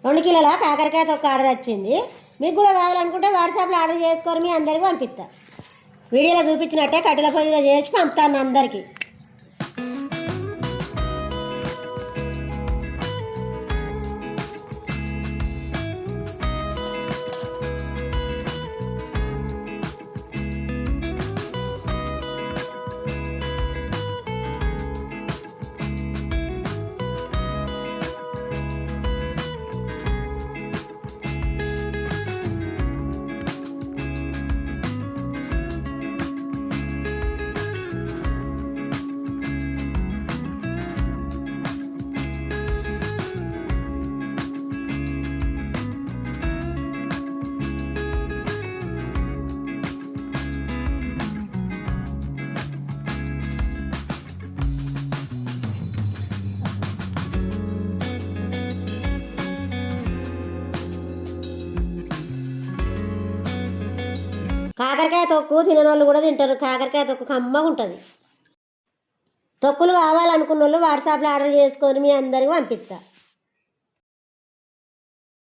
2 కిలోల కాకరకాయ తొక్క ఆర్డర్ వచ్చింది. మీకు కూడా కావాలనుకుంటే వాట్సాప్లో ఆర్డర్ చేసుకొని మీ అందరికీ పంపిస్తా. వీడియోలో చూపించినట్టే కట్టెల పొయ్యిలో చేసి పంపుతాను అందరికీ. కాకరకాయ తొక్కు తిననోళ్ళు కూడా తింటారు. కాకరకాయ తొక్కు కమ్మగా ఉంటుంది. తొక్కులు కావాలనుకున్న వాళ్ళు వాట్సాప్లో ఆర్డర్ చేసుకొని మీ అందరికీ పంపిస్తా.